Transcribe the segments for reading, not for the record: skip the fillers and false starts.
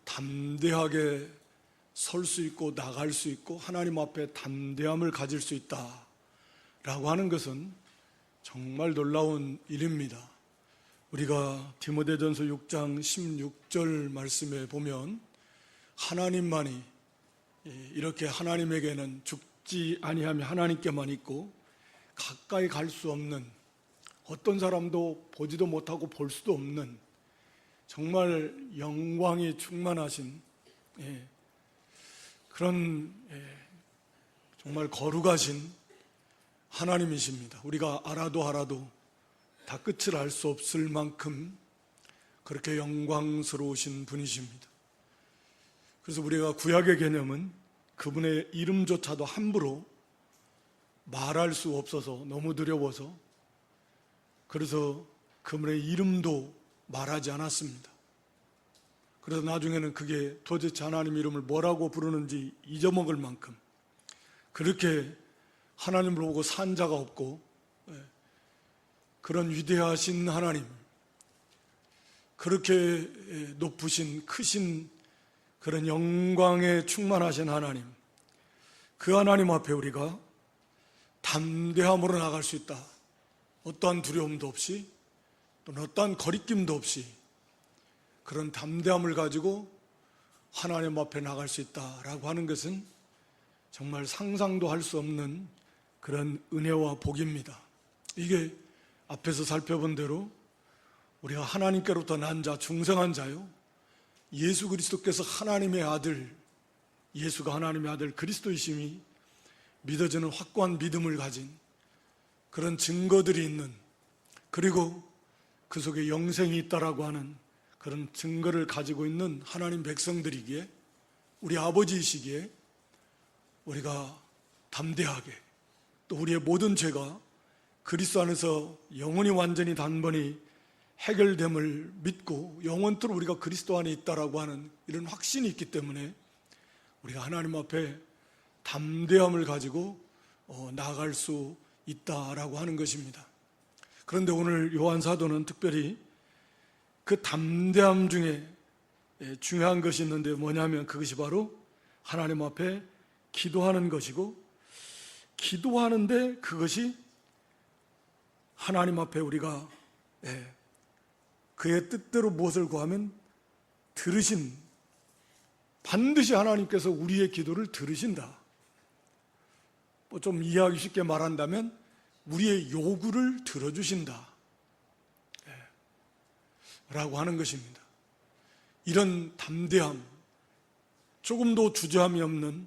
담대하게 설 수 있고 나갈 수 있고 하나님 앞에 담대함을 가질 수 있다라고 하는 것은 정말 놀라운 일입니다. 우리가 디모데전서 6장 16절 말씀에 보면 하나님만이 이렇게 하나님에게는 죽지 아니하며 하나님께만 있고 가까이 갈 수 없는, 어떤 사람도 보지도 못하고 볼 수도 없는 정말 영광이 충만하신 그런 정말 거룩하신 하나님이십니다. 우리가 알아도 다 끝을 알 수 없을 만큼 그렇게 영광스러우신 분이십니다. 그래서 우리가 구약의 개념은 그분의 이름조차도 함부로 말할 수 없어서 너무 두려워서, 그래서 그분의 이름도 말하지 않았습니다. 그래서 나중에는 그게 도대체 하나님 이름을 뭐라고 부르는지 잊어먹을 만큼 그렇게 하나님을 보고 산 자가 없고, 그런 위대하신 하나님, 그렇게 높으신 크신 그런 영광에 충만하신 하나님, 그 하나님 앞에 우리가 담대함으로 나갈 수 있다. 어떠한 두려움도 없이, 또는 어떠한 거리낌도 없이 그런 담대함을 가지고 하나님 앞에 나갈 수 있다라고 하는 것은 정말 상상도 할 수 없는 그런 은혜와 복입니다. 이게 앞에서 살펴본 대로 우리가 하나님께로부터 난 자, 중생한 자요, 예수 그리스도께서 하나님의 아들, 예수가 하나님의 아들 그리스도이심이 믿어지는 확고한 믿음을 가진 그런 증거들이 있는, 그리고 그 속에 영생이 있다라고 하는 그런 증거를 가지고 있는 하나님 백성들이기에, 우리 아버지이시기에 우리가 담대하게, 또 우리의 모든 죄가 그리스도 안에서 영원히 완전히 단번이 해결됨을 믿고 영원토록 우리가 그리스도 안에 있다라고 하는 이런 확신이 있기 때문에 우리가 하나님 앞에 담대함을 가지고 나아갈 수 있다라고 하는 것입니다. 그런데 오늘 요한 사도는 특별히 그 담대함 중에 중요한 것이 있는데 뭐냐면 그것이 바로 하나님 앞에 기도하는 것이고, 기도하는데 그것이 하나님 앞에 우리가 그의 뜻대로 무엇을 구하면 반드시 하나님께서 우리의 기도를 들으신다. 좀 이해하기 쉽게 말한다면 우리의 요구를 들어주신다 라고 하는 것입니다. 이런 담대함, 조금도 주저함이 없는,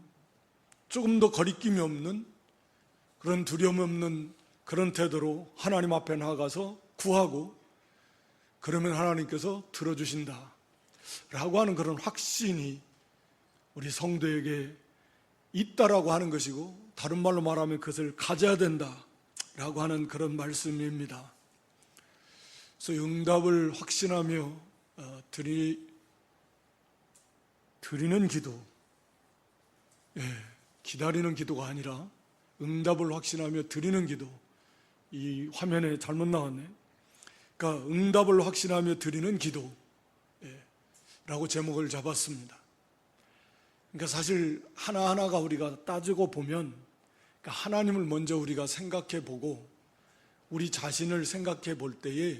조금도 거리낌이 없는, 그런 두려움 없는 그런 태도로 하나님 앞에 나아가서 구하고, 그러면 하나님께서 들어주신다 라고 하는 그런 확신이 우리 성도에게 있다라고 하는 것이고, 다른 말로 말하면 그것을 가져야 된다 라고 하는 그런 말씀입니다. 그래서 응답을 확신하며 드리는 기도, 기다리는 기도가 아니라 응답을 확신하며 드리는 기도, 이 화면에 잘못 나왔네. 그러니까 응답을 확신하며 드리는 기도라고 제목을 잡았습니다. 그러니까 사실 하나하나가 우리가 따지고 보면, 그러니까 하나님을 먼저 우리가 생각해 보고 우리 자신을 생각해 볼 때에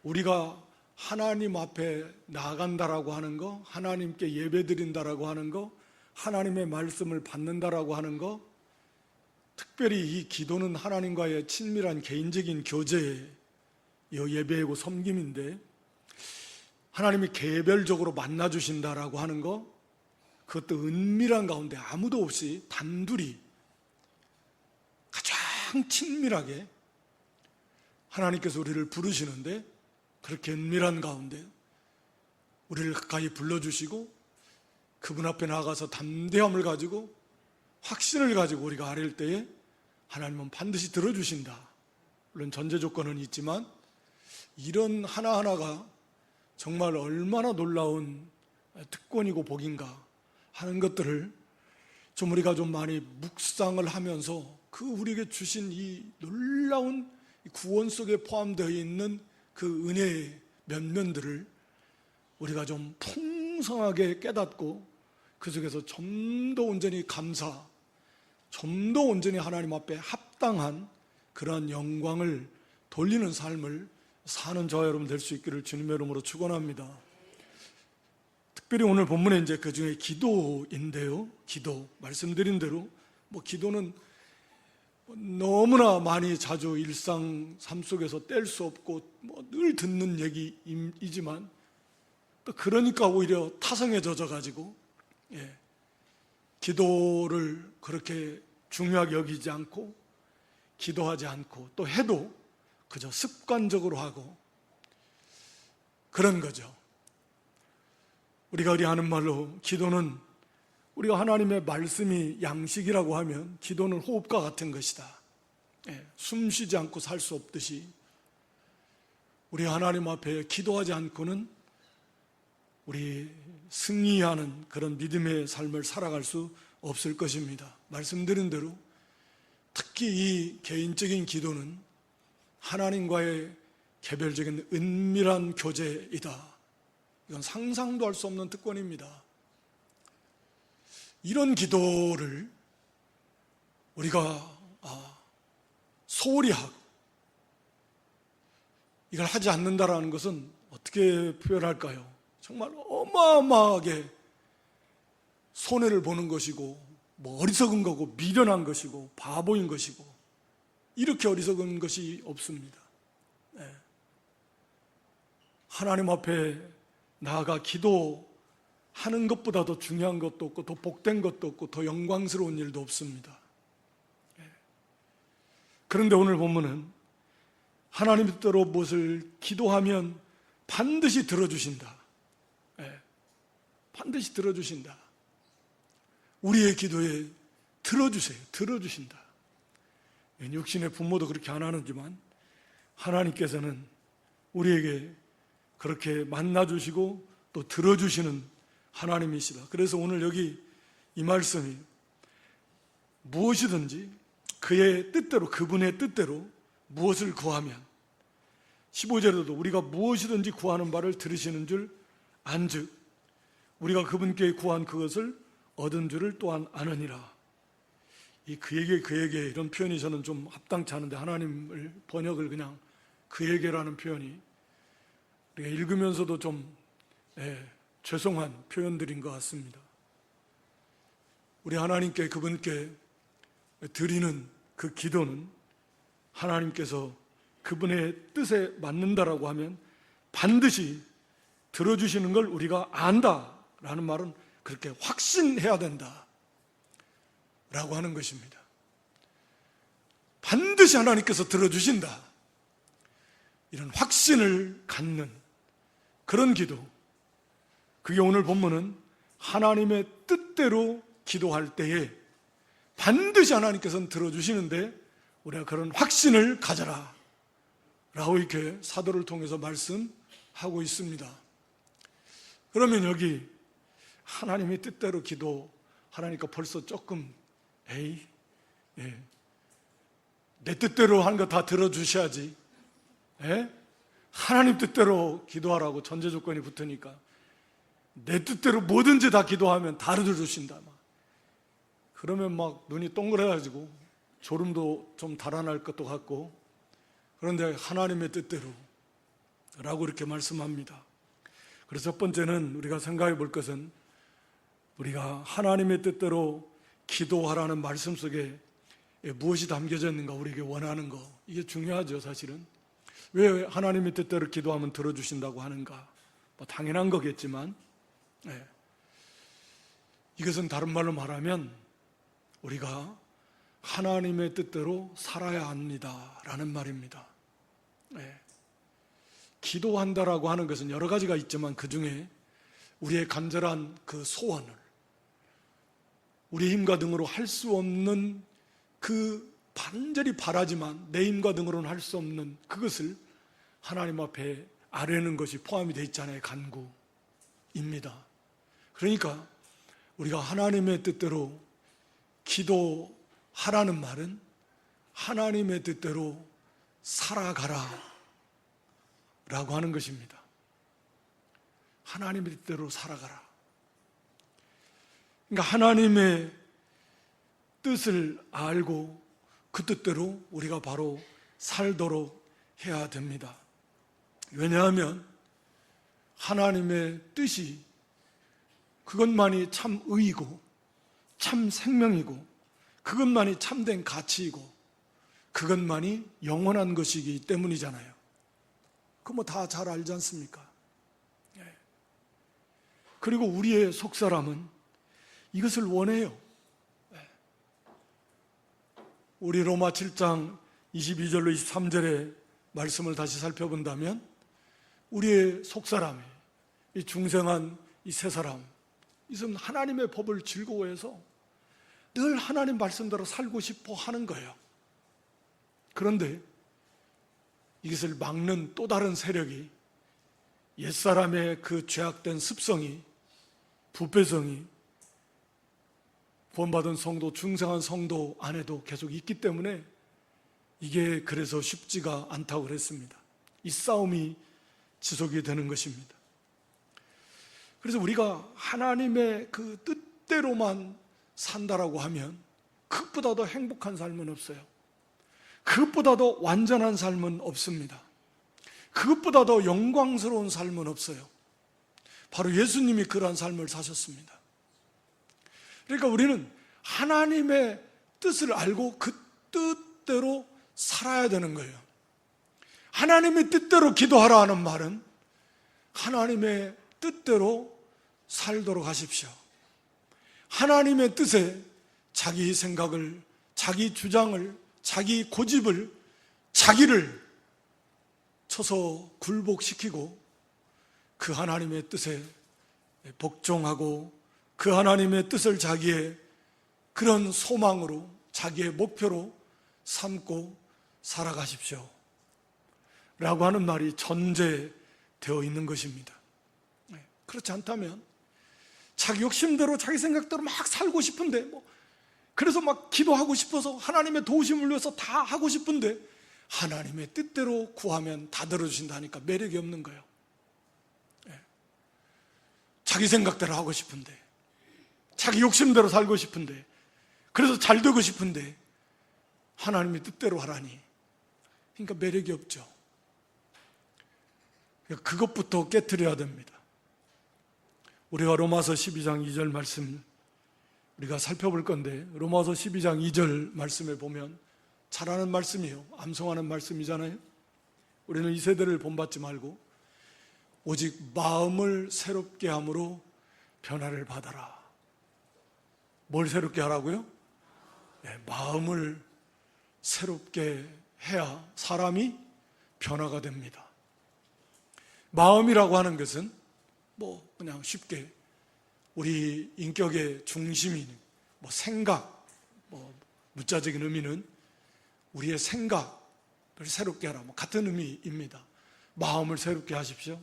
우리가 하나님 앞에 나아간다라고 하는 거, 하나님께 예배드린다라고 하는 거, 하나님의 말씀을 받는다라고 하는 거, 특별히 이 기도는 하나님과의 친밀한 개인적인 교제의 예배이고 섬김인데, 하나님이 개별적으로 만나주신다라고 하는 거, 그것도 은밀한 가운데 아무도 없이 단둘이 가장 친밀하게 하나님께서 우리를 부르시는데, 그렇게 은밀한 가운데 우리를 가까이 불러주시고 그분 앞에 나가서 담대함을 가지고 확신을 가지고 우리가 아뢰일 때에 하나님은 반드시 들어주신다. 물론 전제 조건은 있지만 이런 하나하나가 정말 얼마나 놀라운 특권이고 복인가 하는 것들을 좀 우리가 좀 많이 묵상을 하면서 그 우리에게 주신 이 놀라운 구원 속에 포함되어 있는 그 은혜의 면면들을 우리가 좀 풍성하게 깨닫고 그 속에서 좀 더 온전히 감사, 좀 더 온전히 하나님 앞에 합당한 그러한 영광을 돌리는 삶을 사는 저와 여러분 될 수 있기를 주님의 이름으로 축원합니다. 특별히 오늘 본문에 이제 그 중에 기도인데요. 기도, 말씀드린 대로 기도는 너무나 많이 자주 일상 삶 속에서 뗄 수 없고 늘 듣는 얘기이지만 또 그러니까 오히려 타성에 젖어가지고 기도를 그렇게 중요하게 여기지 않고 기도하지 않고 또 해도 그저 습관적으로 하고 그런 거죠. 우리가 하는 말로 기도는 우리가 하나님의 말씀이 양식이라고 하면 기도는 호흡과 같은 것이다. 숨 쉬지 않고 살 수 없듯이 우리 하나님 앞에 기도하지 않고는 우리 승리하는 그런 믿음의 삶을 살아갈 수 없을 것입니다. 말씀드린 대로 특히 이 개인적인 기도는 하나님과의 개별적인 은밀한 교제이다. 이건 상상도 할 수 없는 특권입니다. 이런 기도를 우리가 소홀히 하고 이걸 하지 않는다라는 것은 어떻게 표현할까요? 정말 어마어마하게 손해를 보는 것이고 어리석은 거고 미련한 것이고 바보인 것이고 이렇게 어리석은 것이 없습니다. 하나님 앞에 나아가 기도하는 것보다 더 중요한 것도 없고 더 복된 것도 없고 더 영광스러운 일도 없습니다. 그런데 오늘 본문은 하나님 뜻대로 무엇을 기도하면 반드시 들어주신다. 반드시 들어주신다. 우리의 기도에 들어주세요. 들어주신다. 육신의 부모도 그렇게 안 하는지만 하나님께서는 우리에게 그렇게 만나주시고 또 들어주시는 하나님이시다. 그래서 오늘 여기 이 말씀이 무엇이든지 그의 뜻대로, 그분의 뜻대로 무엇을 구하면 15절에도 우리가 무엇이든지 구하는 바를 들으시는 줄 안즉 우리가 그분께 구한 그것을 얻은 줄을 또한 아느니라. 이 그에게 이런 표현이 저는 좀 합당치 않은데 하나님을 번역을 그냥 그에게라는 표현이 우리가 읽으면서도 좀 죄송한 표현들인 것 같습니다. 우리 하나님께 그분께 드리는 그 기도는 하나님께서 그분의 뜻에 맞는다라고 하면 반드시 들어주시는 걸 우리가 안다라는 말은 그렇게 확신해야 된다 라고 하는 것입니다. 반드시 하나님께서 들어주신다, 이런 확신을 갖는 그런 기도, 그게 오늘 본문은 하나님의 뜻대로 기도할 때에 반드시 하나님께서는 들어주시는데 우리가 그런 확신을 가져라 라고 이렇게 사도를 통해서 말씀하고 있습니다. 그러면 여기 하나님의 뜻대로 기도하라니까 벌써 조금 내 뜻대로 하는 거 다 들어주셔야지, 하나님 뜻대로 기도하라고 전제 조건이 붙으니까 내 뜻대로 뭐든지 다 기도하면 다 들어주신다. 그러면 막 눈이 동그래가지고 졸음도 좀 달아날 것도 같고, 그런데 하나님의 뜻대로 라고 이렇게 말씀합니다. 그래서 첫 번째는 우리가 생각해 볼 것은 우리가 하나님의 뜻대로 기도하라는 말씀 속에 무엇이 담겨져 있는가, 우리에게 원하는 거, 이게 중요하죠. 사실은 왜 하나님의 뜻대로 기도하면 들어주신다고 하는가, 당연한 거겠지만 이것은 다른 말로 말하면 우리가 하나님의 뜻대로 살아야 합니다 라는 말입니다. 기도한다라고 하는 것은 여러 가지가 있지만 그 중에 우리의 간절한 그 소원을 우리의 힘과 등으로 할 수 없는, 그 간절히 바라지만 내 힘과 등으로는 할 수 없는 그것을 하나님 앞에 아뢰는 것이 포함이 되어 있잖아요. 간구입니다. 그러니까 우리가 하나님의 뜻대로 기도하라는 말은 하나님의 뜻대로 살아가라 라고 하는 것입니다. 하나님의 뜻대로 살아가라. 그러니까 하나님의 뜻을 알고 그 뜻대로 우리가 바로 살도록 해야 됩니다. 왜냐하면 하나님의 뜻이 그것만이 참 의이고 참 생명이고 그것만이 참된 가치이고 그것만이 영원한 것이기 때문이잖아요. 그거 뭐 다 잘 알지 않습니까? 그리고 우리의 속사람은 이것을 원해요. 우리 로마 7장 22절로 23절의 말씀을 다시 살펴본다면 우리의 속사람이 이 중생한 이 세 사람, 이것은 하나님의 법을 즐거워해서 늘 하나님 말씀대로 살고 싶어 하는 거예요. 그런데 이것을 막는 또 다른 세력이 옛사람의 그 죄악된 습성이, 부패성이 구원받은 성도, 중생한 성도 안에도 계속 있기 때문에 이게 그래서 쉽지가 않다고 그랬습니다. 이 싸움이 지속이 되는 것입니다. 그래서 우리가 하나님의 그 뜻대로만 산다라고 하면 그것보다 더 행복한 삶은 없어요. 그것보다 더 완전한 삶은 없습니다. 그것보다 더 영광스러운 삶은 없어요. 바로 예수님이 그러한 삶을 사셨습니다. 그러니까 우리는 하나님의 뜻을 알고 그 뜻대로 살아야 되는 거예요. 하나님의 뜻대로 기도하라 하는 말은 하나님의 뜻대로 살도록 하십시오. 하나님의 뜻에 자기 생각을, 자기 주장을, 자기 고집을, 자기를 쳐서 굴복시키고 그 하나님의 뜻에 복종하고 그 하나님의 뜻을 자기의 그런 소망으로, 자기의 목표로 삼고 살아가십시오 라고 하는 말이 전제되어 있는 것입니다. 그렇지 않다면 자기 욕심대로 자기 생각대로 막 살고 싶은데 그래서 막 기도하고 싶어서 하나님의 도우심을 위해서 다 하고 싶은데 하나님의 뜻대로 구하면 다 들어주신다니까 매력이 없는 거예요. 자기 생각대로 하고 싶은데, 자기 욕심대로 살고 싶은데, 그래서 잘 되고 싶은데 하나님의 뜻대로 하라니, 그러니까 매력이 없죠. 그것부터 깨트려야 됩니다. 우리가 로마서 12장 2절 말씀 우리가 살펴볼 건데, 로마서 12장 2절 말씀에 보면 잘 아는 말씀이에요. 암송하는 말씀이잖아요. 우리는 이 세대를 본받지 말고 오직 마음을 새롭게 함으로 변화를 받아라. 뭘 새롭게 하라고요? 마음을 새롭게 해야 사람이 변화가 됩니다. 마음이라고 하는 것은 그냥 쉽게 우리 인격의 중심인 생각, 문자적인 의미는 우리의 생각을 새롭게 하라, 같은 의미입니다. 마음을 새롭게 하십시오.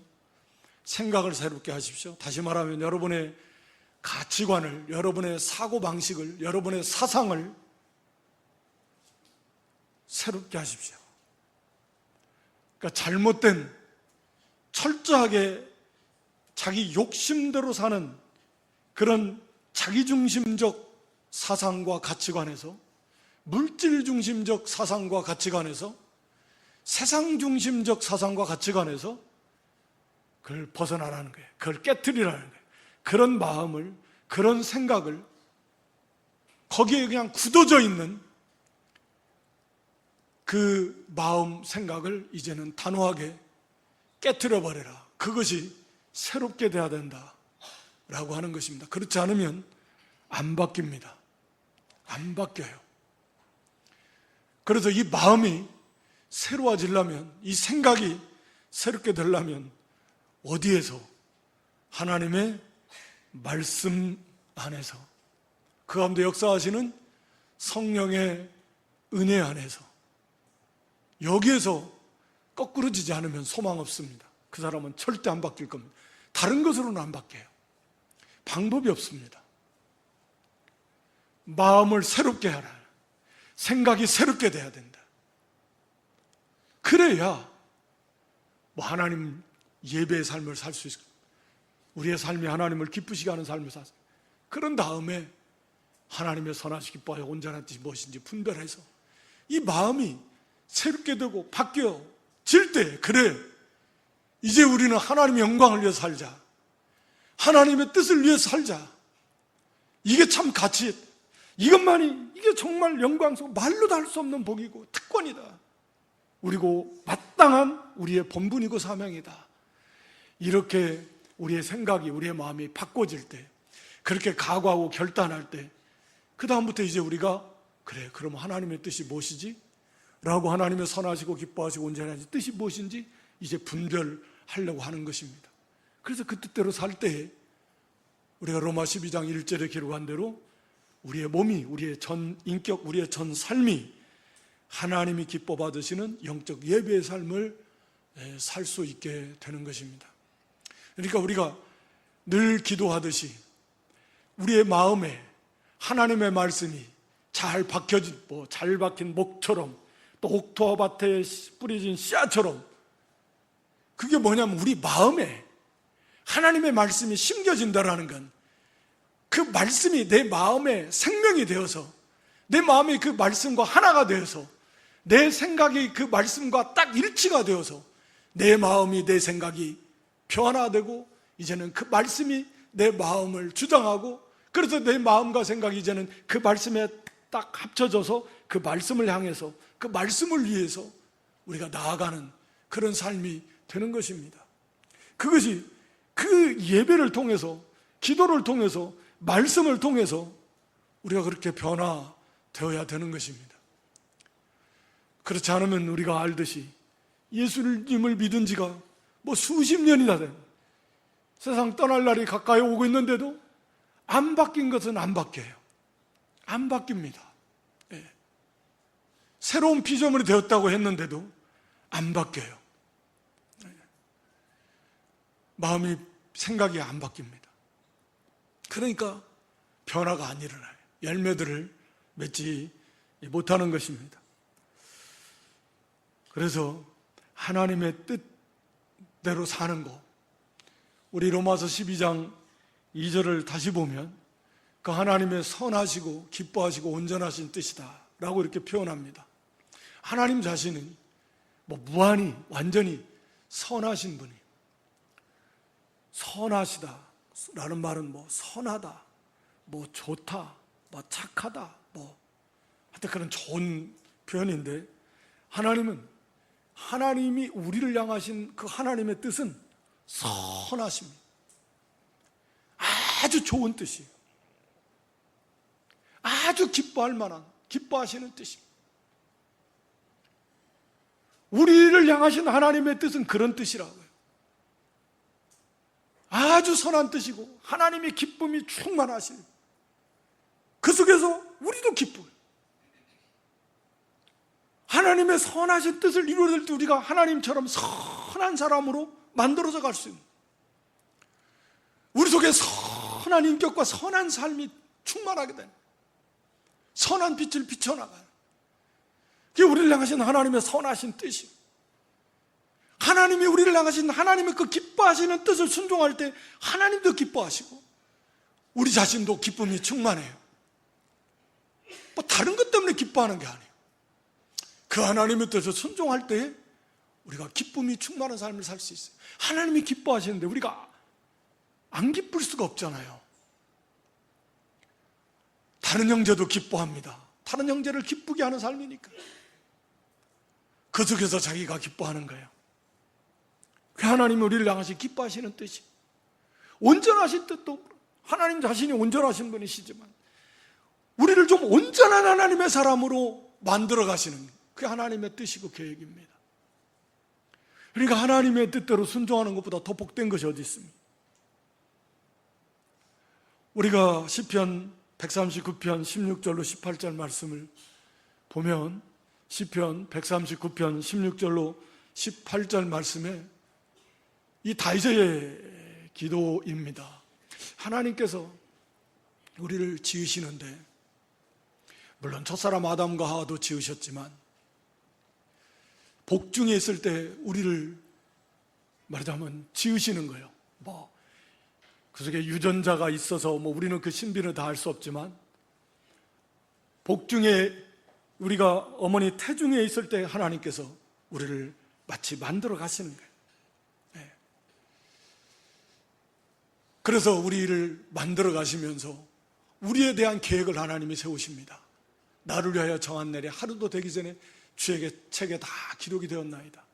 생각을 새롭게 하십시오. 다시 말하면 여러분의 가치관을, 여러분의 사고방식을, 여러분의 사상을 새롭게 하십시오. 그러니까 잘못된, 철저하게 자기 욕심대로 사는 그런 자기중심적 사상과 가치관에서, 물질중심적 사상과 가치관에서, 세상중심적 사상과 가치관에서 그걸 벗어나라는 거예요. 그걸 깨트리라는 거예요. 그런 마음을, 그런 생각을, 거기에 그냥 굳어져 있는 그 마음, 생각을 이제는 단호하게 깨트려 버려라. 그것이 새롭게 돼야 된다 라고 하는 것입니다. 그렇지 않으면 안 바뀝니다. 안 바뀌어요. 그래서 이 마음이 새로워지려면, 이 생각이 새롭게 되려면 어디에서? 하나님의 말씀 안에서, 그 가운데 역사하시는 성령의 은혜 안에서, 여기에서 거꾸러지지 않으면 소망 없습니다. 그 사람은 절대 안 바뀔 겁니다. 다른 것으로는 안 바뀌어요. 방법이 없습니다. 마음을 새롭게 하라. 생각이 새롭게 돼야 된다. 그래야 하나님 예배의 삶을 살 수 있어요. 우리의 삶이 하나님을 기쁘시게 하는 삶을 사세요. 그런 다음에 하나님의 선하시 기뻐하여 온전한 뜻이 무엇인지 분별해서 이 마음이 새롭게 되고 바뀌어질 때, 그래, 이제 우리는 하나님의 영광을 위해서 살자, 하나님의 뜻을 위해서 살자, 이게 참 가치, 이것만이, 이게 정말 영광스러워 말로도 할 수 없는 복이고 특권이다, 그리고 마땅한 우리의 본분이고 사명이다, 이렇게 우리의 생각이, 우리의 마음이 바꿔질 때, 그렇게 각오하고 결단할 때, 그 다음부터 이제 우리가 그래, 그럼 하나님의 뜻이 무엇이지? 라고 하나님의 선하시고 기뻐하시고 온전하신 뜻이 무엇인지 이제 분별하려고 하는 것입니다. 그래서 그 뜻대로 살 때에 우리가 로마 12장 1절에 기록한 대로 우리의 몸이, 우리의 전 인격, 우리의 전 삶이 하나님이 기뻐 받으시는 영적 예배의 삶을 살 수 있게 되는 것입니다. 그러니까 우리가 늘 기도하듯이 우리의 마음에 하나님의 말씀이 잘 박힌 목처럼, 또 옥토밭에 뿌려진 씨앗처럼, 그게 뭐냐면 우리 마음에 하나님의 말씀이 심겨진다라는 건 그 말씀이 내 마음에 생명이 되어서, 내 마음이 그 말씀과 하나가 되어서, 내 생각이 그 말씀과 딱 일치가 되어서 내 마음이, 내 생각이 변화되고, 이제는 그 말씀이 내 마음을 주장하고, 그래서 내 마음과 생각이 이제는 그 말씀에 딱 합쳐져서 그 말씀을 향해서, 그 말씀을 위해서 우리가 나아가는 그런 삶이 되는 것입니다. 그것이 그 예배를 통해서, 기도를 통해서, 말씀을 통해서 우리가 그렇게 변화되어야 되는 것입니다. 그렇지 않으면 우리가 알듯이 예수님을 믿은 지가 수십 년이나 된, 세상 떠날 날이 가까이 오고 있는데도 안 바뀐 것은 안 바뀌어요. 안 바뀝니다. 예. 새로운 피조물이 되었다고 했는데도 안 바뀌어요. 예. 마음이, 생각이 안 바뀝니다. 그러니까 변화가 안 일어나요. 열매들을 맺지 못하는 것입니다. 그래서 하나님의 뜻대로 사는 것, 우리 로마서 12장 2절을 다시 보면 그 하나님의 선하시고 기뻐하시고 온전하신 뜻이다 라고 이렇게 표현합니다. 하나님 자신은 무한히 완전히 선하신 분이, 선하시다 라는 말은 선하다, 좋다, 착하다, 하여튼 그런 좋은 표현인데, 하나님이 우리를 향하신 그 하나님의 뜻은 선하십니다. 아주 좋은 뜻이에요. 아주 기뻐할 만한, 기뻐하시는 뜻입니다. 우리를 향하신 하나님의 뜻은 그런 뜻이라고요. 아주 선한 뜻이고 하나님의 기쁨이 충만하신, 그 속에서 우리도 기뻐요. 하나님의 선하신 뜻을 이루어낼 때 우리가 하나님처럼 선한 사람으로 만들어져 갈 수 있는, 우리 속에 선한 인격과 선한 삶이 충만하게 되는, 선한 빛을 비춰나가요. 그게 우리를 향하신 하나님의 선하신 뜻이에요. 하나님이 우리를 향하신 하나님의 그 기뻐하시는 뜻을 순종할 때 하나님도 기뻐하시고 우리 자신도 기쁨이 충만해요. 다른 것 때문에 기뻐하는 게 아니에요. 그 하나님의 뜻을 순종할 때 우리가 기쁨이 충만한 삶을 살 수 있어요. 하나님이 기뻐하시는데 우리가 안 기쁠 수가 없잖아요. 다른 형제도 기뻐합니다. 다른 형제를 기쁘게 하는 삶이니까. 그 속에서 자기가 기뻐하는 거예요. 그 하나님이 우리를 향하신 기뻐하시는 뜻이, 온전하신 뜻도, 하나님 자신이 온전하신 분이시지만 우리를 좀 온전한 하나님의 사람으로 만들어 가시는 그 하나님의 뜻이고 계획입니다. 그러니까 하나님의 뜻대로 순종하는 것보다 더 복된 것이 어디 있습니까? 우리가 시편 139편 16절로 18절 말씀을 보면, 시편 139편 16절로 18절 말씀에 이 다윗의 기도입니다. 하나님께서 우리를 지으시는데, 물론 첫사람 아담과 하와도 지으셨지만 복중에 있을 때 우리를 말하자면 지으시는 거예요. 그 속에 유전자가 있어서 우리는 그 신비는 다 알 수 없지만, 복중에 우리가 어머니 태중에 있을 때 하나님께서 우리를 마치 만들어 가시는 거예요. 네. 그래서 우리를 만들어 가시면서 우리에 대한 계획을 하나님이 세우십니다. 나를 위하여 정한 날에 하루도 되기 전에 주에게 책에 다 기록이 되었나이다.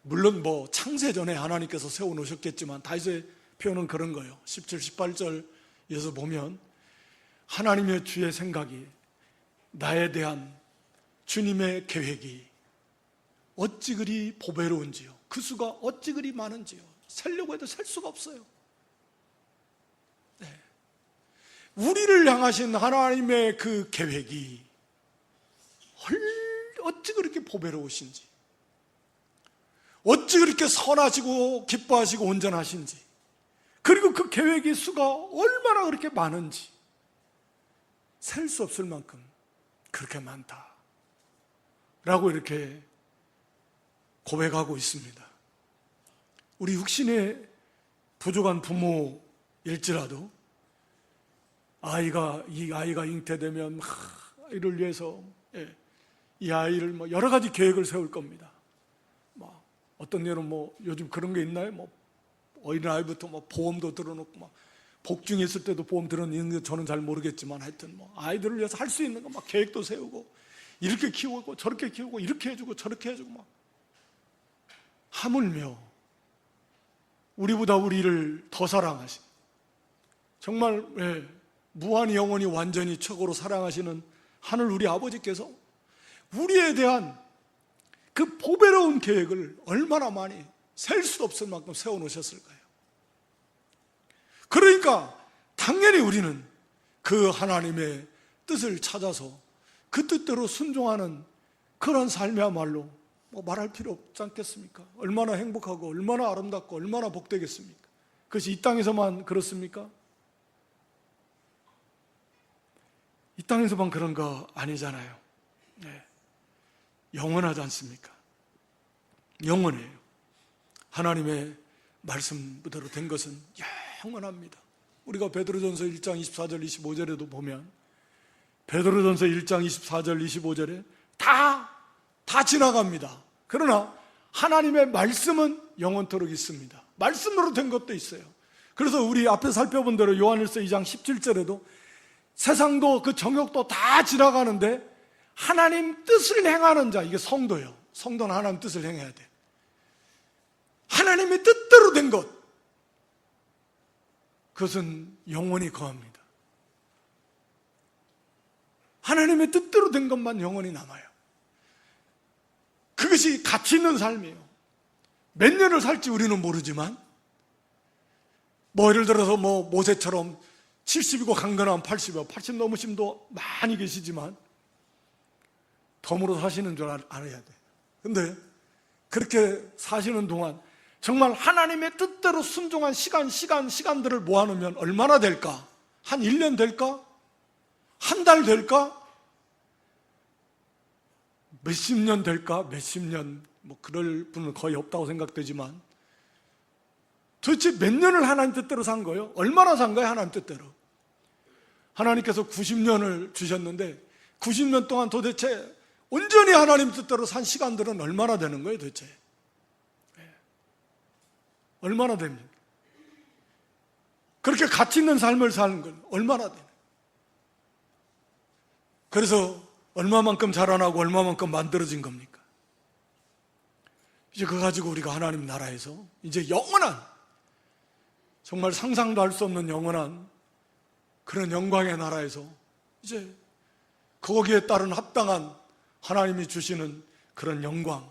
물론 창세 전에 하나님께서 세워놓으셨겠지만 다윗의 표현은 그런 거예요. 17, 18절에서 보면 하나님의 주의 생각이, 나에 대한 주님의 계획이 어찌 그리 보배로운지요, 그 수가 어찌 그리 많은지요, 세려고 해도 셀 수가 없어요. 네. 우리를 향하신 하나님의 그 계획이 어찌 그렇게 보배로우신지, 어찌 그렇게 선하시고 기뻐하시고 온전하신지, 그리고 그 계획의 수가 얼마나 그렇게 많은지 셀 수 없을 만큼 그렇게 많다 라고 이렇게 고백하고 있습니다. 우리 육신에 부족한 부모일지라도 이 아이가 잉태되면 아이를 위해서 이 아이를 여러 가지 계획을 세울 겁니다. 어떤 예는 요즘 그런 게 있나요? 어린아이부터 보험도 들어놓고 복중에 있을 때도 보험 들어놓는 게 저는 잘 모르겠지만, 하여튼 아이들을 위해서 할 수 있는 거 계획도 세우고, 이렇게 키우고 저렇게 키우고, 이렇게 해주고 저렇게 해주고, 하물며 우리보다 우리를 더 사랑하신, 정말 무한히 영원히 완전히 최고로 사랑하시는 하늘 우리 아버지께서 우리에 대한 그 보배로운 계획을 얼마나 많이 셀 수 없을 만큼 세워놓으셨을 거예요. 그러니까 당연히 우리는 그 하나님의 뜻을 찾아서 그 뜻대로 순종하는 그런 삶이야말로 말할 필요 없지 않겠습니까? 얼마나 행복하고 얼마나 아름답고 얼마나 복되겠습니까? 그것이 이 땅에서만 그렇습니까? 이 땅에서만 그런 거 아니잖아요. 네. 영원하지 않습니까? 영원해요. 하나님의 말씀대로 된 것은 영원합니다. 우리가 베드로전서 1장 24절 25절에도 보면, 베드로전서 1장 24절 25절에 다 지나갑니다. 그러나 하나님의 말씀은 영원토록 있습니다. 말씀으로 된 것도 있어요. 그래서 우리 앞에 살펴본 대로 요한일서 2장 17절에도 세상도 그 정욕도 다 지나가는데 하나님 뜻을 행하는 자, 이게 성도예요. 성도는 하나님 뜻을 행해야 돼. 하나님의 뜻대로 된 것, 그것은 영원히 거합니다. 하나님의 뜻대로 된 것만 영원히 남아요. 그것이 가치 있는 삶이에요. 몇 년을 살지 우리는 모르지만, 예를 들어서 모세처럼 70이고 강건하면 80이고 80 넘으신 분도 많이 계시지만 덤으로 사시는 줄 알아야 돼. 근데 그렇게 사시는 동안 정말 하나님의 뜻대로 순종한 시간들을 모아놓으면 얼마나 될까? 한 1년 될까? 한 달 될까? 몇십 년 될까? 몇십 년, 그럴 분은 거의 없다고 생각되지만, 도대체 몇 년을 하나님 뜻대로 산 거예요? 얼마나 산 거예요, 하나님 뜻대로? 하나님께서 90년을 주셨는데 90년 동안 도대체 온전히 하나님 뜻대로 산 시간들은 얼마나 되는 거예요, 도대체? 얼마나 됩니까? 그렇게 가치 있는 삶을 사는 건 얼마나 되나? 그래서 얼마만큼 자라나고 얼마만큼 만들어진 겁니까? 이제 그거 가지고 우리가 하나님 나라에서 이제 영원한, 정말 상상도 할 수 없는 영원한 그런 영광의 나라에서 이제 거기에 따른 합당한 하나님이 주시는 그런 영광,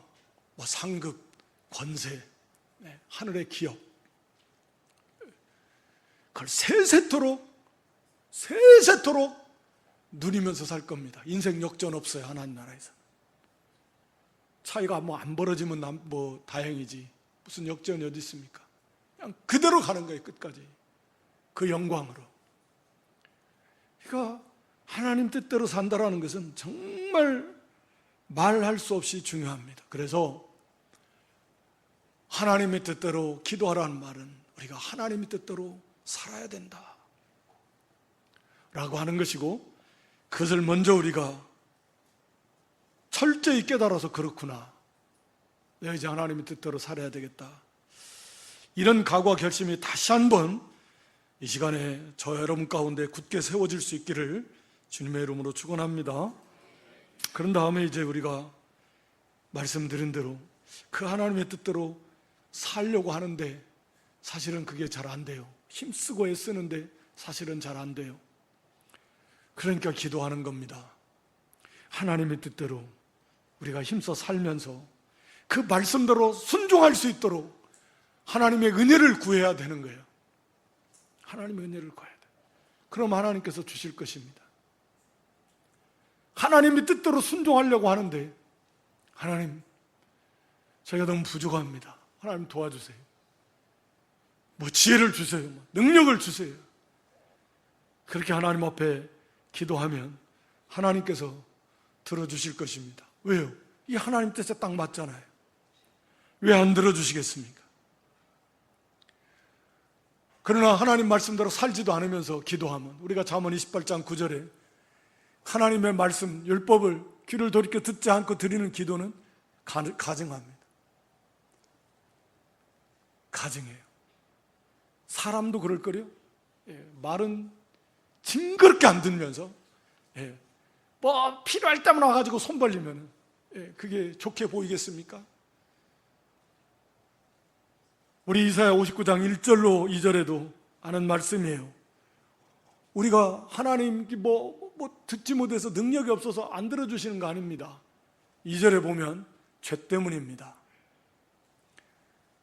상급, 권세, 하늘의 기업, 그걸 세세토록 누리면서 살 겁니다. 인생 역전 없어요, 하나님 나라에서. 차이가 안 벌어지면 다행이지, 무슨 역전이 어디 있습니까? 그냥 그대로 가는 거예요, 끝까지. 그 영광으로. 그러니까 하나님 뜻대로 산다라는 것은 정말 말할 수 없이 중요합니다. 그래서 하나님의 뜻대로 기도하라는 말은 우리가 하나님의 뜻대로 살아야 된다 라고 하는 것이고, 그것을 먼저 우리가 철저히 깨달아서 그렇구나, 내가 이제 하나님의 뜻대로 살아야 되겠다, 이런 각오와 결심이 다시 한번 이 시간에 저 여러분 가운데 굳게 세워질 수 있기를 주님의 이름으로 축원합니다. 그런 다음에 이제 우리가 말씀드린 대로 그 하나님의 뜻대로 살려고 하는데 사실은 그게 잘 안 돼요. 힘쓰고 애쓰는데 사실은 잘 안 돼요. 그러니까 기도하는 겁니다. 하나님의 뜻대로 우리가 힘써 살면서 그 말씀대로 순종할 수 있도록 하나님의 은혜를 구해야 되는 거예요. 하나님의 은혜를 구해야 돼요. 그럼 하나님께서 주실 것입니다. 하나님의 뜻대로 순종하려고 하는데, 하나님, 저희가 너무 부족합니다. 하나님 도와주세요. 뭐 지혜를 주세요. 능력을 주세요. 그렇게 하나님 앞에 기도하면 하나님께서 들어주실 것입니다. 왜요? 이 하나님 뜻에 딱 맞잖아요. 왜 안 들어주시겠습니까? 그러나 하나님 말씀대로 살지도 않으면서 기도하면, 우리가 잠언 28장 9절에 하나님의 말씀, 율법을 귀를 돌이켜 듣지 않고 드리는 기도는 가증합니다. 가증해요. 사람도 그럴 거요. 말은 징그럽게 안 듣면서, 뭐 필요할 때만 와가지고 손 벌리면 그게 좋게 보이겠습니까? 우리 이사야 59장 1절로 2절에도 아는 말씀이에요. 우리가 하나님 뭐 듣지 못해서 능력이 없어서 안 들어주시는 거 아닙니다. 2절에 보면 죄 때문입니다.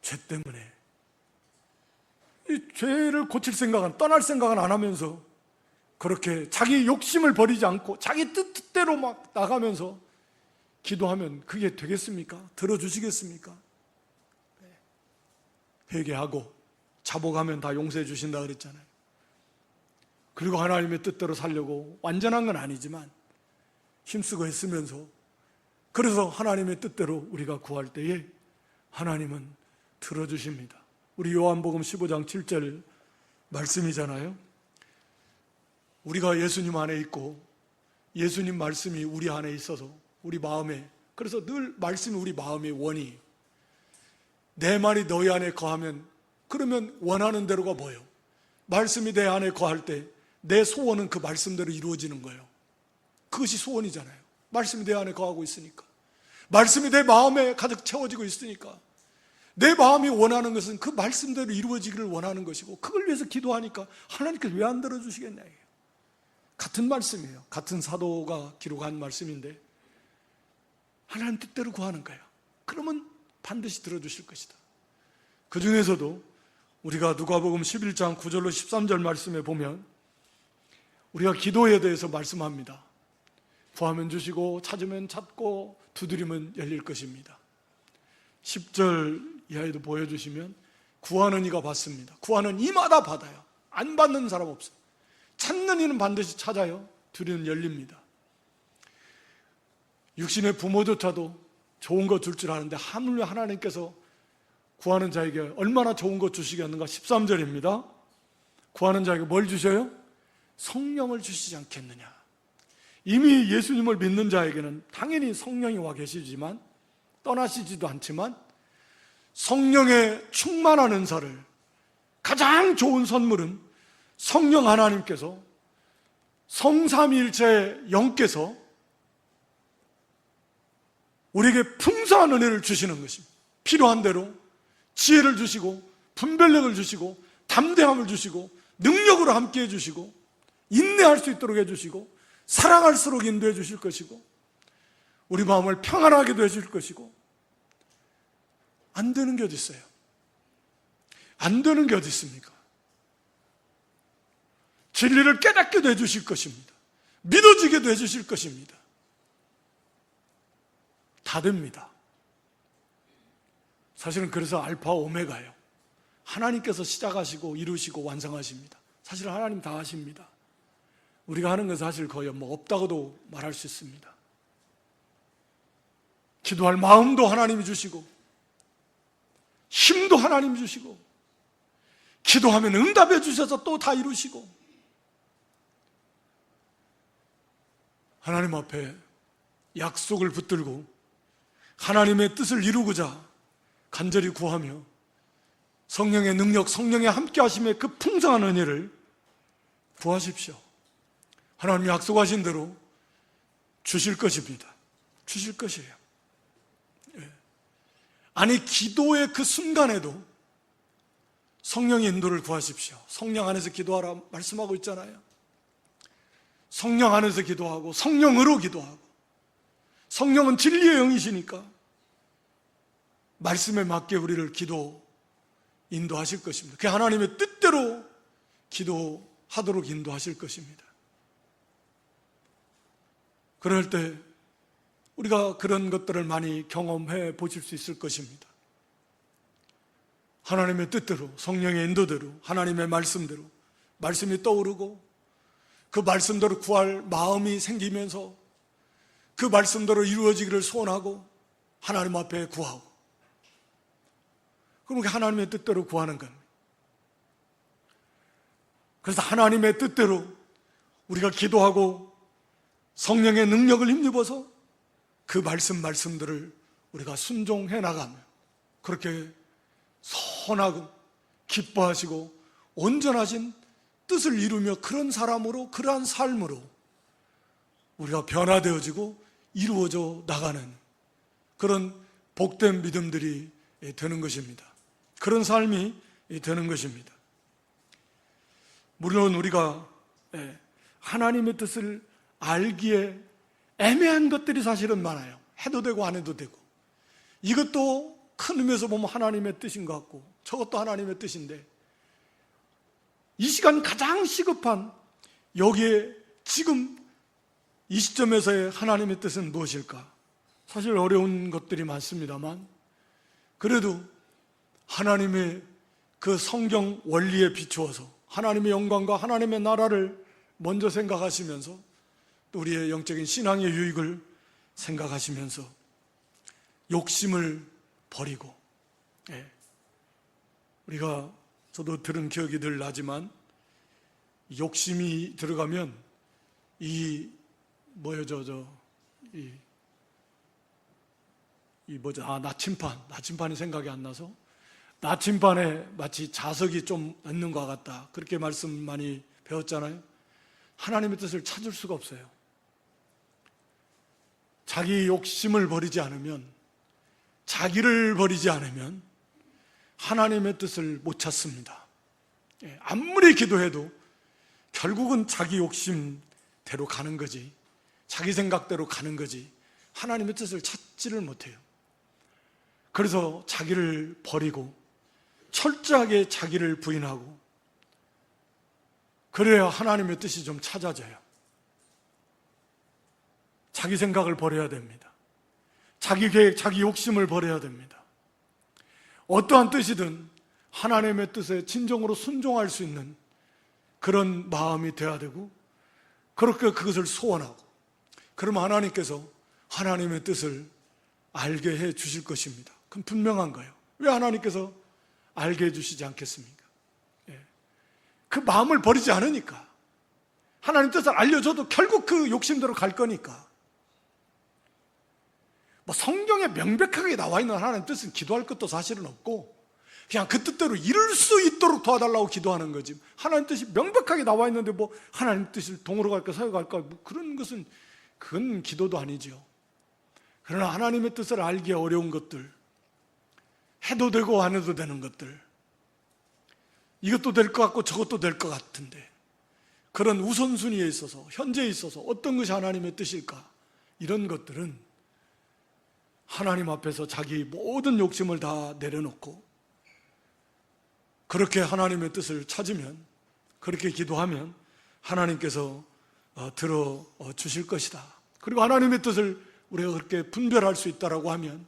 죄 때문에. 이 죄를 고칠 생각은, 떠날 생각은 안 하면서 그렇게 자기 욕심을 버리지 않고 자기 뜻대로 막 나가면서 기도하면 그게 되겠습니까? 들어주시겠습니까? 회개하고 자복하면 다 용서해 주신다 그랬잖아요. 그리고 하나님의 뜻대로 살려고 완전한 건 아니지만 힘쓰고 애쓰면서, 그래서 하나님의 뜻대로 우리가 구할 때에 하나님은 들어주십니다. 우리 요한복음 15장 7절 말씀이잖아요. 우리가 예수님 안에 있고 예수님 말씀이 우리 안에 있어서 우리 마음에, 그래서 늘 말씀이 우리 마음의 원이, 내 말이 너희 안에 거하면, 그러면 원하는 대로가 뭐예요? 말씀이 내 안에 거할 때 내 소원은 그 말씀대로 이루어지는 거예요. 그것이 소원이잖아요. 말씀이 내 안에 거하고 있으니까, 말씀이 내 마음에 가득 채워지고 있으니까 내 마음이 원하는 것은 그 말씀대로 이루어지기를 원하는 것이고, 그걸 위해서 기도하니까 하나님께서 왜 안 들어주시겠냐 이게요. 같은 말씀이에요. 같은 사도가 기록한 말씀인데 하나님 뜻대로 구하는 거예요. 그러면 반드시 들어주실 것이다. 그 중에서도 우리가 누가복음 11장 9절로 13절 말씀에 보면 우리가 기도에 대해서 말씀합니다. 구하면 주시고 찾으면 찾고 두드리면 열릴 것입니다. 10절 이하에도 보여주시면 구하는 이가 받습니다. 구하는 이마다 받아요. 안 받는 사람 없어요. 찾는 이는 반드시 찾아요. 두드리면 열립니다. 육신의 부모조차도 좋은 거 줄 줄 아는데 하물며 하나님께서 구하는 자에게 얼마나 좋은 거 주시겠는가. 13절입니다. 구하는 자에게 뭘 주셔요? 성령을 주시지 않겠느냐. 이미 예수님을 믿는 자에게는 당연히 성령이 와 계시지만, 떠나시지도 않지만 성령의 충만한 은사를, 가장 좋은 선물은 성령 하나님께서, 성삼위일체 영께서 우리에게 풍성한 은혜를 주시는 것입니다. 필요한 대로 지혜를 주시고 분별력을 주시고 담대함을 주시고 능력으로 함께 해주시고 인내할 수 있도록 해주시고 사랑할수록 인도해 주실 것이고 우리 마음을 평안하게도 해줄 것이고, 안 되는 게 어디 있어요? 안 되는 게 어디 있습니까? 진리를 깨닫게도 해주실 것입니다. 믿어지게도 해주실 것입니다. 다 됩니다. 사실은 그래서 알파 오메가예요. 하나님께서 시작하시고 이루시고 완성하십니다. 사실 하나님 다 하십니다. 우리가 하는 건 사실 거의 없다고도 말할 수 있습니다. 기도할 마음도 하나님이 주시고 힘도 하나님이 주시고 기도하면 응답해 주셔서 또 다 이루시고, 하나님 앞에 약속을 붙들고 하나님의 뜻을 이루고자 간절히 구하며 성령의 능력, 성령의 함께 하심의 그 풍성한 은혜를 구하십시오. 하나님이 약속하신 대로 주실 것입니다. 주실 것이에요. 아니, 기도의 그 순간에도 성령의 인도를 구하십시오. 성령 안에서 기도하라 말씀하고 있잖아요. 성령 안에서 기도하고 성령으로 기도하고, 성령은 진리의 영이시니까 말씀에 맞게 우리를 기도 인도하실 것입니다. 그 하나님의 뜻대로 기도하도록 인도하실 것입니다. 그럴 때 우리가 그런 것들을 많이 경험해 보실 수 있을 것입니다. 하나님의 뜻대로, 성령의 인도대로, 하나님의 말씀대로 말씀이 떠오르고, 그 말씀대로 구할 마음이 생기면서 그 말씀대로 이루어지기를 소원하고 하나님 앞에 구하고, 그렇게 하나님의 뜻대로 구하는 겁니다. 그래서 하나님의 뜻대로 우리가 기도하고 성령의 능력을 힘입어서 그 말씀들을 우리가 순종해 나가며, 그렇게 선하고 기뻐하시고 온전하신 뜻을 이루며 그런 사람으로, 그러한 삶으로 우리가 변화되어지고 이루어져 나가는 그런 복된 믿음들이 되는 것입니다. 그런 삶이 되는 것입니다. 물론 우리가 하나님의 뜻을 알기에 애매한 것들이 사실은 많아요. 해도 되고 안 해도 되고, 이것도 큰 의미에서 보면 하나님의 뜻인 것 같고 저것도 하나님의 뜻인데, 이 시간 가장 시급한, 여기에 지금 이 시점에서의 하나님의 뜻은 무엇일까? 사실 어려운 것들이 많습니다만, 그래도 하나님의 그 성경 원리에 비추어서 하나님의 영광과 하나님의 나라를 먼저 생각하시면서, 또 우리의 영적인 신앙의 유익을 생각하시면서 욕심을 버리고, 우리가, 저도 들은 기억이 늘 나지만, 욕심이 들어가면 나침반이 생각이 안 나서, 나침반에 마치 자석이 좀 있는 것 같다, 그렇게 말씀 많이 배웠잖아요. 하나님의 뜻을 찾을 수가 없어요. 자기 욕심을 버리지 않으면, 자기를 버리지 않으면 하나님의 뜻을 못 찾습니다. 아무리 기도해도 결국은 자기 욕심대로 가는 거지, 자기 생각대로 가는 거지, 하나님의 뜻을 찾지를 못해요. 그래서 자기를 버리고 철저하게 자기를 부인하고, 그래야 하나님의 뜻이 좀 찾아져요. 자기 생각을 버려야 됩니다. 자기 계획, 자기 욕심을 버려야 됩니다. 어떠한 뜻이든 하나님의 뜻에 진정으로 순종할 수 있는 그런 마음이 되어야 되고, 그렇게 그것을 소원하고, 그러면 하나님께서 하나님의 뜻을 알게 해 주실 것입니다. 그건 분명한 거예요. 왜 하나님께서 알게 해 주시지 않겠습니까? 그 마음을 버리지 않으니까. 하나님 뜻을 알려줘도 결국 그 욕심대로 갈 거니까. 성경에 명백하게 나와 있는 하나님 뜻은 기도할 것도 사실은 없고, 그냥 그 뜻대로 이룰 수 있도록 도와달라고 기도하는 거지, 하나님 뜻이 명백하게 나와 있는데 하나님 뜻을 동으로 갈까 서로 갈까 그런 것은, 그건 기도도 아니죠. 그러나 하나님의 뜻을 알기 어려운 것들, 해도 되고 안 해도 되는 것들, 이것도 될 것 같고 저것도 될 것 같은데, 그런 우선순위에 있어서, 현재에 있어서 어떤 것이 하나님의 뜻일까, 이런 것들은 하나님 앞에서 자기 모든 욕심을 다 내려놓고 그렇게 하나님의 뜻을 찾으면, 그렇게 기도하면 하나님께서 들어주실 것이다. 그리고 하나님의 뜻을 우리가 그렇게 분별할 수 있다라고 하면,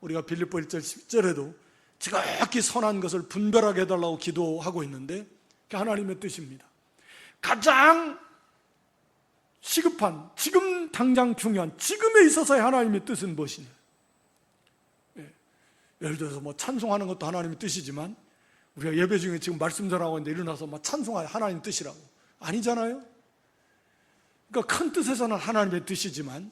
우리가 빌립보 1절 10절에도 지극히 선한 것을 분별하게 해달라고 기도하고 있는데, 그게 하나님의 뜻입니다. 가장 시급한, 지금 당장 중요한, 지금에 있어서의 하나님의 뜻은 무엇이냐? 예를 들어서 찬송하는 것도 하나님의 뜻이지만, 우리가 예배 중에 지금 말씀 전하고 있는데 일어나서 막 찬송하여 하나님 뜻이라고. 아니잖아요. 그러니까 큰 뜻에서는 하나님의 뜻이지만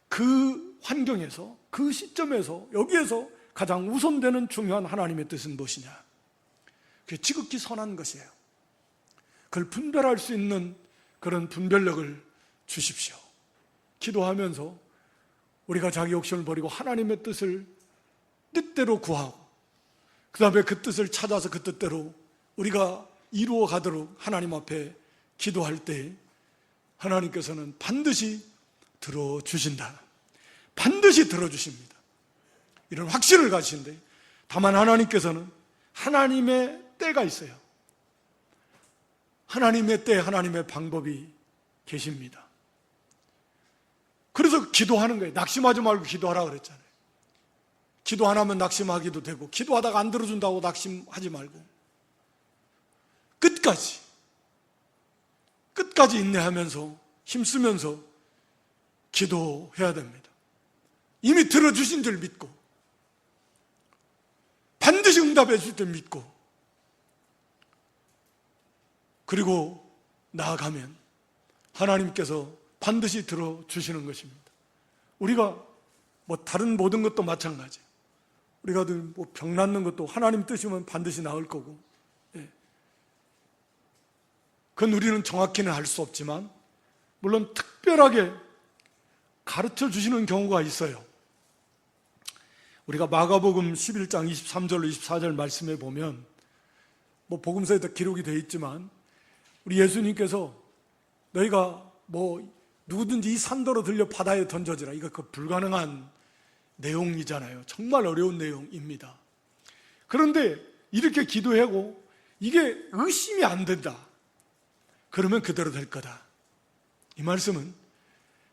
그 환경에서, 그 시점에서, 여기에서 가장 우선되는 중요한 하나님의 뜻은 무엇이냐? 그게 지극히 선한 것이에요. 그걸 분별할 수 있는 그런 분별력을 주십시오. 기도하면서 우리가 자기 욕심을 버리고 하나님의 뜻을 뜻대로 구하고, 그 다음에 그 뜻을 찾아서 그 뜻대로 우리가 이루어 가도록 하나님 앞에 기도할 때 하나님께서는 반드시 들어주신다. 반드시 들어주십니다. 이런 확신을 가지신데, 다만 하나님께서는 하나님의 때가 있어요. 하나님의 때, 하나님의 방법이 계십니다. 그래서 기도하는 거예요. 낙심하지 말고 기도하라 그랬잖아요. 기도 안 하면 낙심하기도 되고, 기도하다가 안 들어준다고 낙심하지 말고 끝까지 인내하면서 힘쓰면서 기도해야 됩니다. 이미 들어주신 줄 믿고, 반드시 응답해 줄 줄 믿고, 그리고 나아가면 하나님께서 반드시 들어주시는 것입니다. 우리가 다른 모든 것도 마찬가지예요. 우리가 병 낫는 것도 하나님 뜻이면 반드시 나을 거고, 그건 우리는 정확히는 알 수 없지만 물론 특별하게 가르쳐 주시는 경우가 있어요. 우리가 마가복음 11장 23절로 24절 말씀에 보면, 복음서에도 기록이 되어 있지만, 우리 예수님께서 너희가 누구든지 이 산더러 들려 바다에 던져지라, 이거 불가능한 내용이잖아요. 정말 어려운 내용입니다. 그런데 이렇게 기도하고 이게 의심이 안 된다, 그러면 그대로 될 거다. 이 말씀은,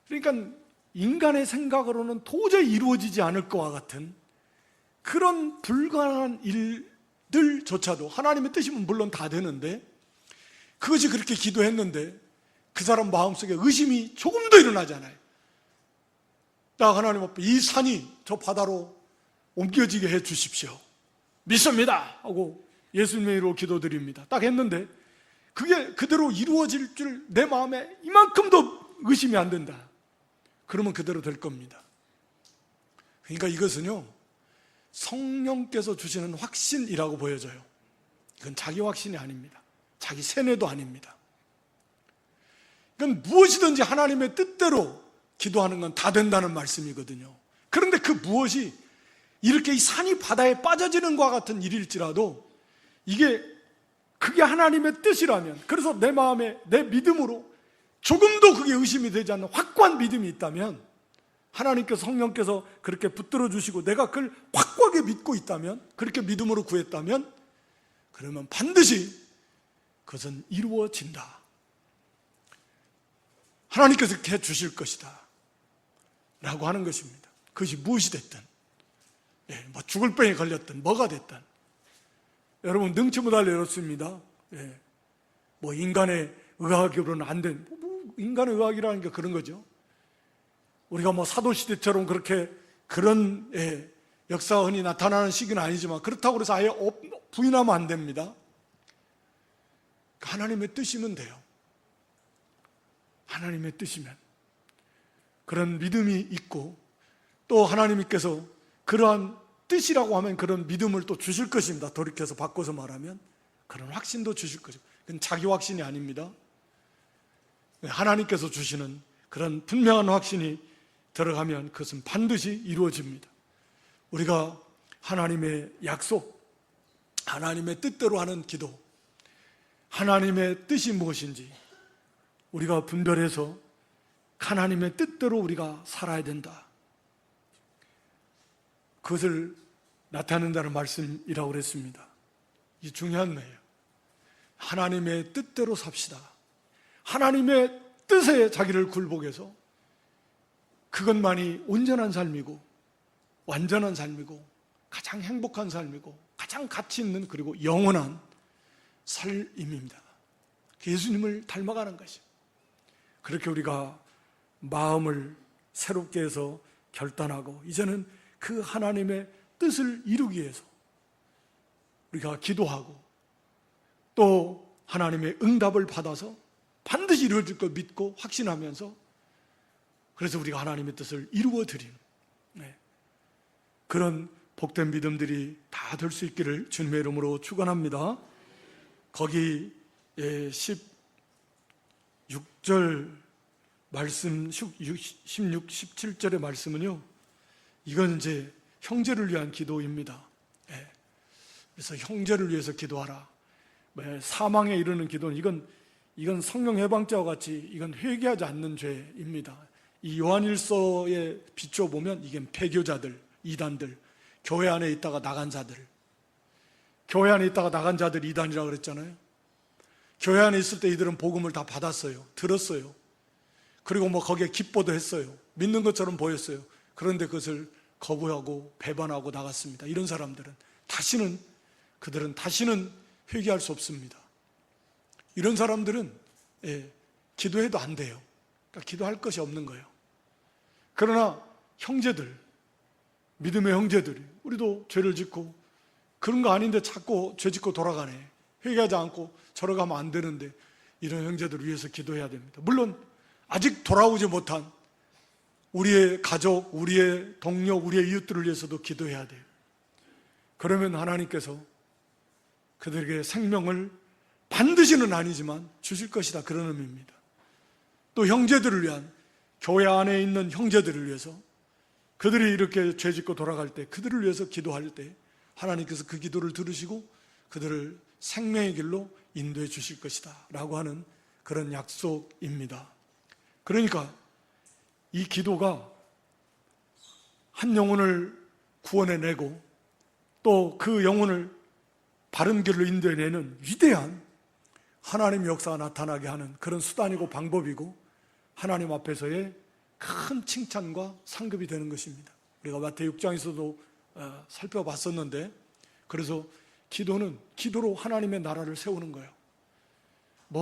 그러니까 인간의 생각으로는 도저히 이루어지지 않을 것과 같은 그런 불가능한 일들조차도 하나님의 뜻이면 물론 다 되는데, 그것이 그렇게 기도했는데 그 사람 마음속에 의심이 조금도 일어나잖아요. 딱 하나님 앞에 이 산이 저 바다로 옮겨지게 해 주십시오, 믿습니다 하고 예수님의 이름으로 기도드립니다. 딱 했는데 그게 그대로 이루어질 줄 내 마음에 이만큼도 의심이 안 된다, 그러면 그대로 될 겁니다. 그러니까 이것은요, 성령께서 주시는 확신이라고 보여져요. 이건 자기 확신이 아닙니다. 자기 세뇌도 아닙니다. 이건 무엇이든지 하나님의 뜻대로 기도하는 건 다 된다는 말씀이거든요. 그런데 그 무엇이 이렇게 이 산이 바다에 빠져지는 것과 같은 일일지라도 그게 하나님의 뜻이라면, 그래서 내 마음에 내 믿음으로 조금도 그게 의심이 되지 않는 확고한 믿음이 있다면, 하나님께서 성령께서 그렇게 붙들어 주시고 내가 그걸 확고하게 믿고 있다면, 그렇게 믿음으로 구했다면, 그러면 반드시 그것은 이루어진다. 하나님께서 그렇게 해주실 것이다 라고 하는 것입니다. 그것이 무엇이 됐든, 죽을 병에 걸렸든 뭐가 됐든, 여러분 능치 못할 이렇습니다. 인간의 의학으로는 안 된, 인간의 의학이라는 게 그런 거죠. 우리가 사도시대처럼 그렇게 그런 역사가 흔히 나타나는 시기는 아니지만, 그렇다고 해서 아예 부인하면 안 됩니다. 하나님의 뜻이면 돼요. 하나님의 뜻이면, 그런 믿음이 있고, 또 하나님께서 그러한 뜻이라고 하면 그런 믿음을 또 주실 것입니다. 돌이켜서 바꿔서 말하면 그런 확신도 주실 것이고, 그건 자기 확신이 아닙니다. 하나님께서 주시는 그런 분명한 확신이 들어가면 그것은 반드시 이루어집니다. 우리가 하나님의 약속, 하나님의 뜻대로 하는 기도, 하나님의 뜻이 무엇인지 우리가 분별해서 하나님의 뜻대로 우리가 살아야 된다, 그것을 나타낸다는 말씀이라고 그랬습니다. 이게 중요한 거예요. 하나님의 뜻대로 삽시다. 하나님의 뜻에 자기를 굴복해서 그것만이 온전한 삶이고 완전한 삶이고 가장 행복한 삶이고 가장 가치 있는, 그리고 영원한 삶입니다. 예수님을 닮아가는 것이죠. 그렇게 우리가 마음을 새롭게 해서 결단하고, 이제는 그 하나님의 뜻을 이루기 위해서 우리가 기도하고 또 하나님의 응답을 받아서 반드시 이루어질 걸 믿고 확신하면서, 그래서 우리가 하나님의 뜻을 이루어 드리는 그런 복된 믿음들이 다 될 수 있기를 주님의 이름으로 축원합니다. 거기 16절 말씀, 16, 17절의 말씀은요, 이건 이제 형제를 위한 기도입니다. 그래서 형제를 위해서 기도하라. 사망에 이르는 기도는 이건 성령 해방자와 같이 이건 회개하지 않는 죄입니다. 이 요한일서에 비추어 보면 이게 폐교자들, 이단들, 교회 안에 있다가 나간 자들, 교회 안에 있다가 나간 자들 이단이라고 그랬잖아요. 교회 안에 있을 때 이들은 복음을 다 받았어요. 들었어요. 그리고 거기에 기뻐도 했어요. 믿는 것처럼 보였어요. 그런데 그것을 거부하고 배반하고 나갔습니다. 이런 사람들은 그들은 다시는 회개할 수 없습니다. 이런 사람들은 기도해도 안 돼요. 그러니까 기도할 것이 없는 거예요. 그러나 형제들, 믿음의 형제들이, 우리도 죄를 짓고 그런 거 아닌데 자꾸 죄 짓고 돌아가네, 회개하지 않고 저러 가면 안 되는데, 이런 형제들을 위해서 기도해야 됩니다. 물론 아직 돌아오지 못한 우리의 가족, 우리의 동료, 우리의 이웃들을 위해서도 기도해야 돼요. 그러면 하나님께서 그들에게 생명을 반드시는 아니지만 주실 것이다, 그런 의미입니다. 또 형제들을 위한, 교회 안에 있는 형제들을 위해서, 그들이 이렇게 죄 짓고 돌아갈 때 그들을 위해서 기도할 때 하나님께서 그 기도를 들으시고 그들을 생명의 길로 인도해 주실 것이다 라고 하는 그런 약속입니다. 그러니까 이 기도가 한 영혼을 구원해내고 또 그 영혼을 바른 길로 인도해내는 위대한 하나님의 역사가 나타나게 하는 그런 수단이고 방법이고, 하나님 앞에서의 큰 칭찬과 상급이 되는 것입니다. 우리가 마태복음 6장에서도 살펴봤었는데, 그래서 기도로 하나님의 나라를 세우는 거예요.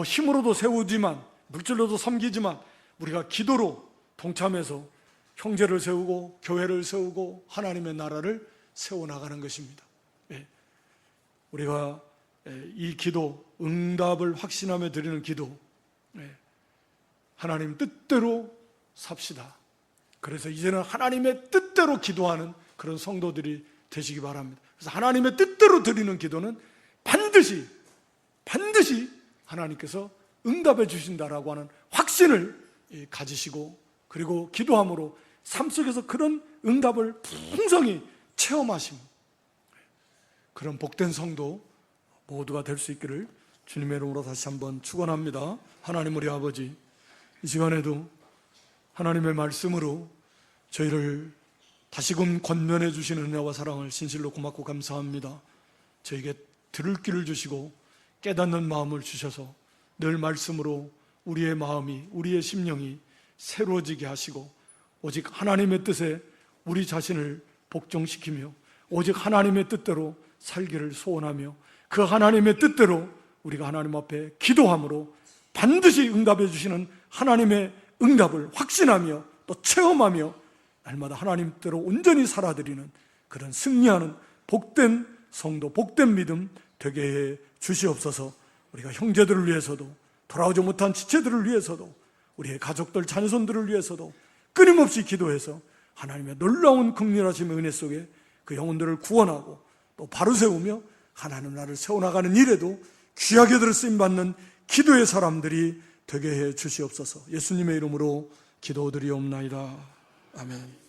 힘으로도 세우지만, 물질로도 섬기지만, 우리가 기도로 동참해서 형제를 세우고 교회를 세우고 하나님의 나라를 세워나가는 것입니다. 우리가 이 기도, 응답을 확신하며 드리는 기도, 하나님 뜻대로 삽시다. 그래서 이제는 하나님의 뜻대로 기도하는 그런 성도들이 되시기 바랍니다. 그래서 하나님의 뜻대로 드리는 기도는 반드시 하나님께서 응답해 주신다라고 하는 확신을 가지시고, 그리고 기도함으로 삶 속에서 그런 응답을 풍성히 체험하심, 그런 복된 성도 모두가 될 수 있기를 주님의 이름으로 다시 한번 축원합니다. 하나님 우리 아버지, 이 시간에도 하나님의 말씀으로 저희를 다시금 권면해 주시는 은혜와 사랑을 진실로 고맙고 감사합니다. 저에게 들을 귀를 주시고 깨닫는 마음을 주셔서 늘 말씀으로 우리의 마음이, 우리의 심령이 새로워지게 하시고, 오직 하나님의 뜻에 우리 자신을 복종시키며 오직 하나님의 뜻대로 살기를 소원하며, 그 하나님의 뜻대로 우리가 하나님 앞에 기도함으로 반드시 응답해 주시는 하나님의 응답을 확신하며 또 체험하며 날마다 하나님 뜻대로 온전히 살아드리는 그런 승리하는 복된 성도, 복된 믿음 되게 해 주시옵소서. 우리가 형제들을 위해서도, 돌아오지 못한 지체들을 위해서도, 우리의 가족들, 자녀손들을 위해서도 끊임없이 기도해서 하나님의 놀라운 긍휼하심의 은혜 속에 그 영혼들을 구원하고 또 바로 세우며 하나님 나라를 세워나가는 일에도 귀하게 들을 쓰임받는 기도의 사람들이 되게 해 주시옵소서. 예수님의 이름으로 기도드리옵나이다. 아멘.